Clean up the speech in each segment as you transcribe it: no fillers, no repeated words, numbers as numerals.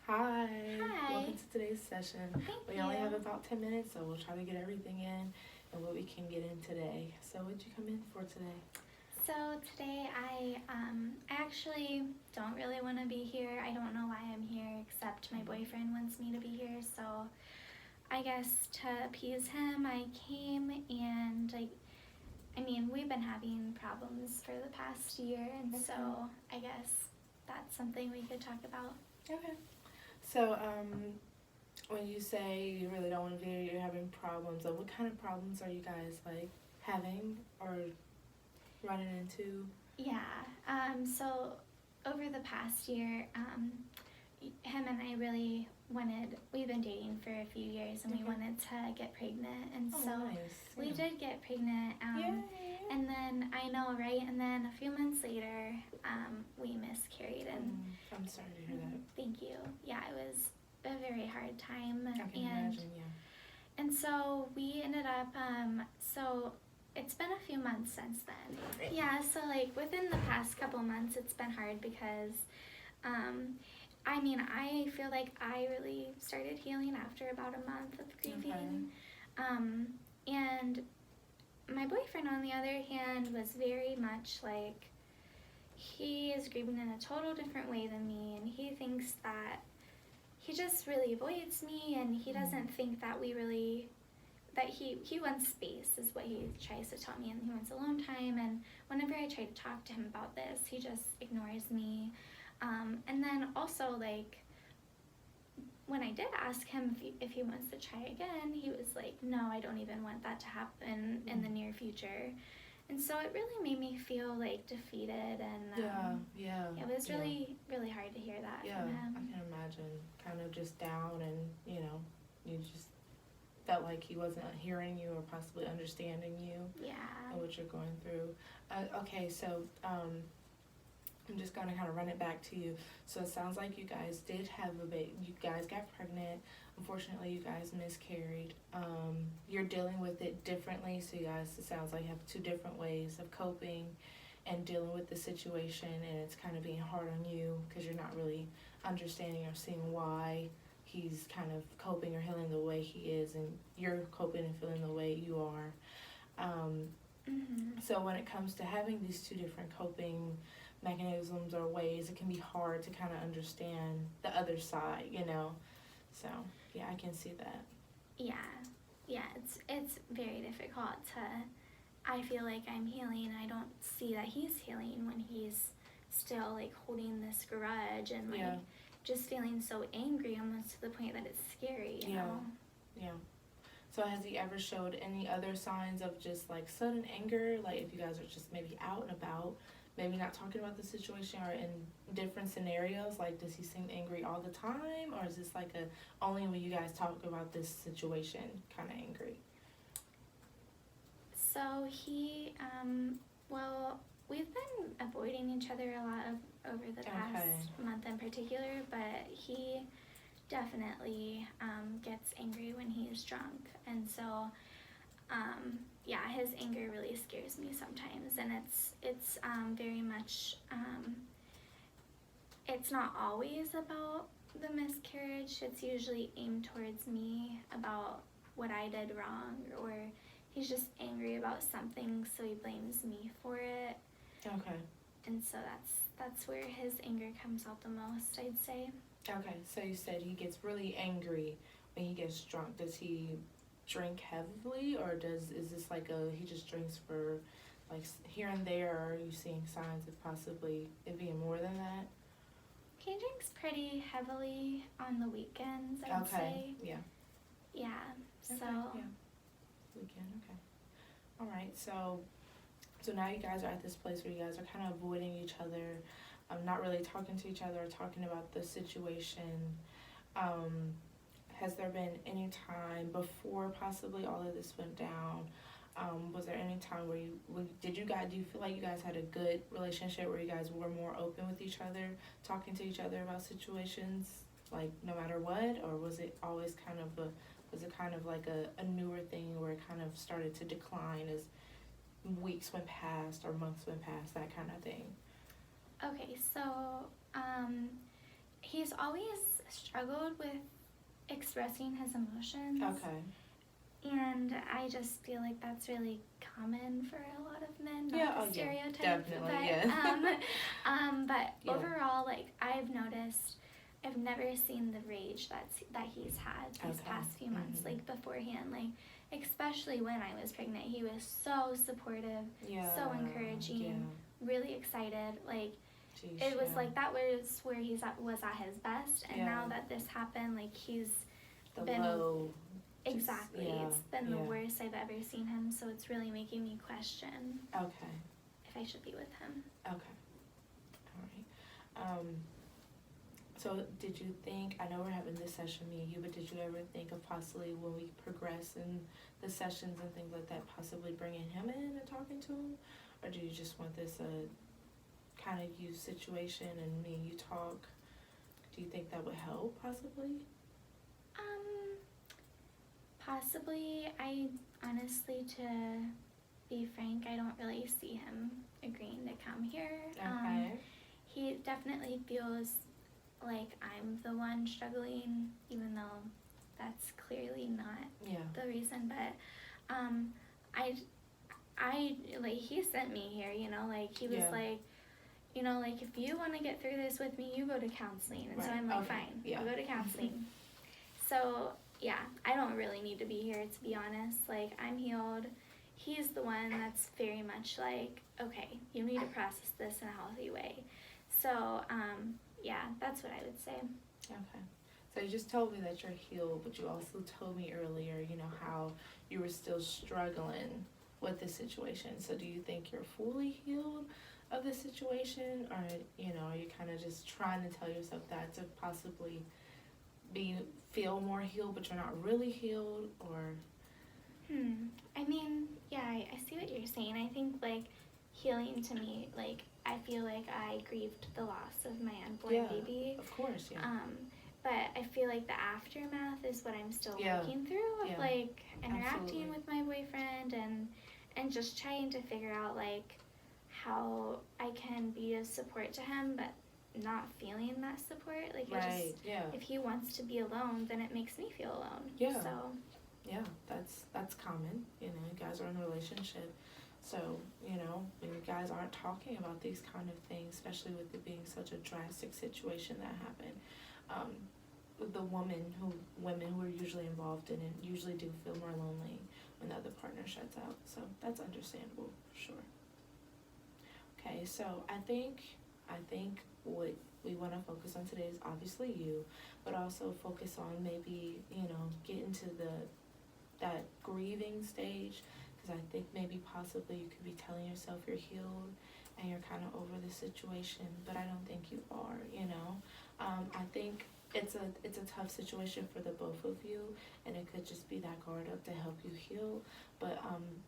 Hi. Hi. Welcome to today's session. Thank We you. only have about 10 minutes, so we'll try to get everything in and what we can get in today. So what'd you come in for today? So today I actually don't really want to be here. I don't know why I'm here except my boyfriend wants me to be here. So I guess to appease him, I came and we've been having problems for the past year, and Okay. so I guess that's something we could talk about. Okay. So when you say you really don't want to be here, you're having problems, what kind of problems are you guys like having or running into? Yeah. So over the past year, him and I really we've been dating for a few years, and we Okay. wanted to get pregnant, and Oh, so nice. we Yeah. did get pregnant. Yay. And then, I know, right? And then a few months later, we miscarried, and I'm sorry to hear that. thank you. Yeah, it was a very hard time. I can imagine, yeah. And so we ended up, so it's been a few months since then. Great. Yeah, so like within the past couple months, it's been hard because, I feel like I really started healing after about a month of grieving. And my boyfriend, on the other hand, was very much like, he is grieving in a total different way than me, and he thinks that he just really avoids me, and he doesn't think that he wants space, is what he tries to tell me, and he wants alone time. And whenever I try to talk to him about this, he just ignores me. And then also, like, when I did ask him if he wants to try again, he was like, no, I don't even want that to happen in the near future. And so it really made me feel like defeated, and it was really, really hard to hear that from him. I can imagine. Kind of just down, and you just felt like he wasn't hearing you or possibly understanding you and what you're going through. Okay, so I'm just gonna kind of run it back to you. So it sounds like you guys did have a baby. You guys got pregnant. Unfortunately, you guys miscarried. You're dealing with it differently. So you guys, it sounds like you have two different ways of coping and dealing with the situation, and it's kind of being hard on you because you're not really understanding or seeing why he's kind of coping or healing the way he is, and you're coping and feeling the way you are. So when it comes to having these two different coping mechanisms or ways, it can be hard to kind of understand the other side, So yeah, I can see that. Yeah, it's very difficult to. I feel like I'm healing, and I don't see that he's healing when he's still like holding this grudge and like just feeling so angry, almost to the point that it's scary. You know? Yeah. So has he ever showed any other signs of just like sudden anger? Like if you guys are just maybe out and about, maybe not talking about the situation, or in different scenarios, like does he seem angry all the time, or is this like only when you guys talk about this situation kind of angry? So he, we've been avoiding each other a lot over the past month in particular, but he definitely gets angry when he's drunk, and so his anger really scares me sometimes, and it's very much it's not always about the miscarriage. It's usually aimed towards me, about what I did wrong, or he's just angry about something, so he blames me for it. Okay. And so that's where his anger comes out the most, I'd say. Okay, so you said he gets really angry when he gets drunk. Does he drink heavily, or is this like he just drinks for like here and there, or are you seeing signs of possibly it being more than that? He drinks pretty heavily on the weekends, I'd say. Yeah. Yeah, so. Okay, yeah. Weekend, okay. All right, so now you guys are at this place where you guys are kind of avoiding each other, not really talking to each other or talking about the situation. Has there been any time before possibly all of this went down? Was there any time where do you feel like you guys had a good relationship where you guys were more open with each other, talking to each other about situations, like no matter what, or was it always kind of like a newer thing where it kind of started to decline as weeks went past or months went past, that kind of thing? Okay, so he's always struggled with expressing his emotions. Okay. And I just feel like that's really common for a lot of men, not Yeah, the stereotype. definitely, but, yeah. But Yeah. overall, like, I've noticed, I've never seen the rage that he's had these past few months, like, beforehand, like, especially when I was pregnant. He was so supportive, so encouraging, really excited, like, Jeez, it was like that was where was at his best, and now that this happened, like, he's been low. Exactly. It's been the worst I've ever seen him, so it's really making me question if I should be with him. Okay. All right. So did you think, I know we're having this session, me and you, but did you ever think of possibly when we progress in the sessions and things like that, possibly bringing him in and talking to him? Or do you just want this kind of you situation and me and you talk? Do you think that would help possibly? Possibly. I honestly, to be frank, I don't really see him agreeing to come here. Okay. He definitely feels like I'm the one struggling, even though that's clearly not the reason. But I like, he sent me here, you know, like, he was like, you know, like, if you want to get through this with me, you go to counseling. And so I'm like, fine, I'll go to counseling. So yeah, I don't really need to be here, to be honest. Like, I'm healed. He's the one that's very much like, okay, you need to process this in a healthy way. So, yeah, that's what I would say. Okay. So you just told me that you're healed, but you also told me earlier, you know, how you were still struggling with the situation. So do you think you're fully healed of the situation? Or, you know, are you kind of just trying to tell yourself that to possibly feel more healed, but you're not really healed? Or I mean, yeah, I see what you're saying. I think, like, healing to me, like, I feel like I grieved the loss of my unborn baby. Of course, but I feel like the aftermath is what I'm still working through, of like interacting with my boyfriend and just trying to figure out, like, how I can be a support to him, but not feeling that support. Like, if he wants to be alone, then it makes me feel alone. So that's common. You know, you guys are in a relationship, so, you know, when you guys aren't talking about these kind of things, especially with it being such a drastic situation that happened, with the women who are usually involved in it usually do feel more lonely when the other partner shuts out. So that's understandable, for sure. Okay, so I think what we want to focus on today is obviously you, but also focus on maybe, you know, getting to that grieving stage, because I think maybe possibly you could be telling yourself you're healed and you're kind of over the situation, but I don't think you are, you know. I think it's a tough situation for the both of you, and it could just be that guard up to help you heal, but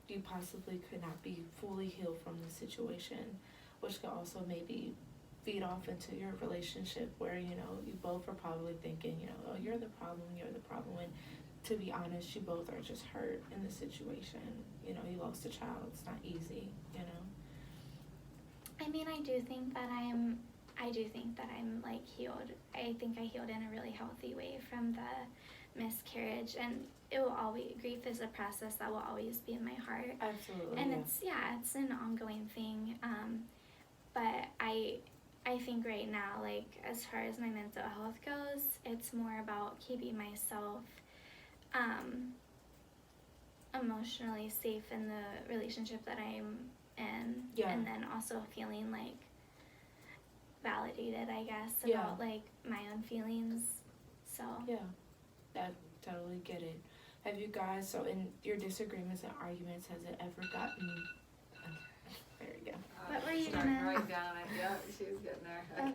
you possibly could not be fully healed from the situation, which could also maybe feed off into your relationship where, you know, you both are probably thinking, you know, oh, you're the problem, when to be honest, you both are just hurt in the situation. You know, you lost a child, it's not easy, you know. I mean, I do think that I'm like healed. I think I healed in a really healthy way from the miscarriage, and it will always, grief is a process that will always be in my heart. Absolutely. And it's an ongoing thing. But I think right now, like, as far as my mental health goes, it's more about keeping myself emotionally safe in the relationship that I'm in, and then also feeling like validated, I guess, about like my own feelings. So I totally get it. Have you guys, so in your disagreements and arguments, has it ever gotten there you go. What were you gonna right down it? Yeah, she was getting there.